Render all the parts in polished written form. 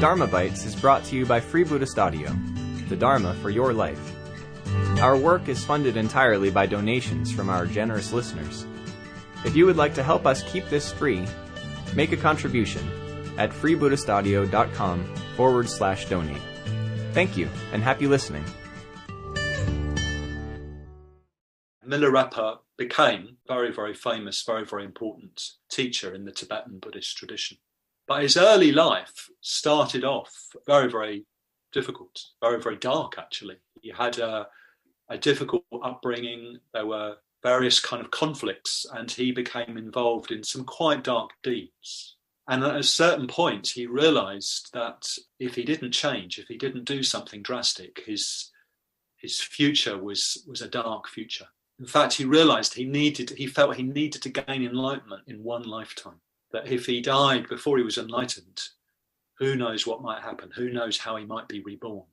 Dharma Bites is brought to you by Free Buddhist Audio, the Dharma for your life. Our work is funded entirely by donations from our generous listeners. If you would like to help us keep this free, make a contribution at freebuddhistaudio.com/donate. Thank you, and happy listening. Milarepa became very, very famous, very, very important teacher in the Tibetan Buddhist tradition. But his early life started off very, very difficult, very, very dark, actually. He had a difficult upbringing. There were various kind of conflicts, and he became involved in some quite dark deeds. And at a certain point, he realized that if he didn't change, if he didn't do something drastic, his future was a dark future. In fact, he realized he felt he needed to gain enlightenment in one lifetime. That if he died before he was enlightened, who knows what might happen? Who knows how he might be reborn?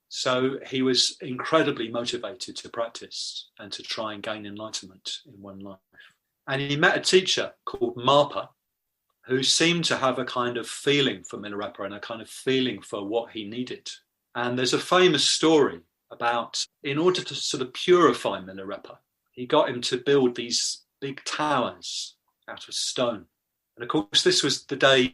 So he was incredibly motivated to practice and to try and gain enlightenment in one life. And he met a teacher called Marpa, who seemed to have a kind of feeling for Milarepa and a kind of feeling for what he needed. And there's a famous story about, in order to sort of purify Milarepa, he got him to build these big towers out of stone. And of course, this was the days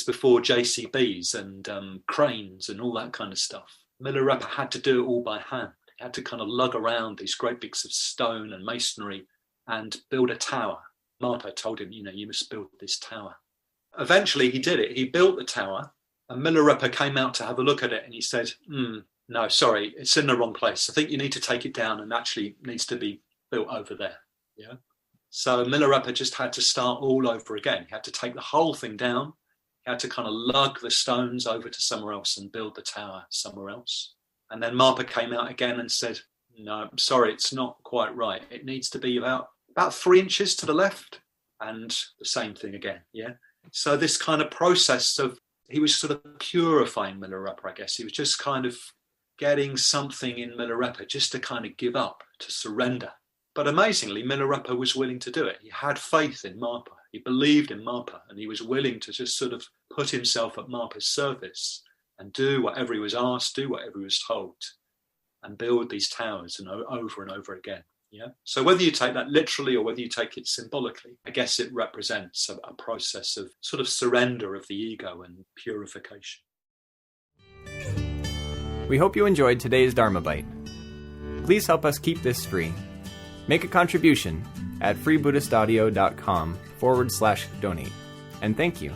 before JCBs and cranes and all that kind of stuff. Milarepa had to do it all by hand. He had to kind of lug around these great bigs of stone and masonry and build a tower. Marpa told him, you must build this tower. Eventually, he did it. He built the tower, and Milarepa came out to have a look at it, and he said, no, sorry, it's in the wrong place. I think you need to take it down and actually needs to be built over there. Yeah. So Milarepa just had to start all over again. He had to take the whole thing down. He had to kind of lug the stones over to somewhere else and build the tower somewhere else. And then Marpa came out again and said, no, I'm sorry, it's not quite right. It needs to be about 3 inches to the left. And the same thing again. Yeah. So this kind of process of, he was sort of purifying Milarepa, I guess. He was just kind of getting something in Milarepa just to kind of give up, to surrender. But amazingly, Milarepa was willing to do it. He had faith in Marpa. He believed in Marpa, and he was willing to just sort of put himself at Marpa's service and do whatever he was asked, do whatever he was told, and build these towers and over and over again. Yeah. So whether you take that literally or whether you take it symbolically, I guess it represents a process of sort of surrender of the ego and purification. We hope you enjoyed today's Dharma Bite. Please help us keep this free. Make a contribution at freebuddhistaudio.com/donate. And thank you.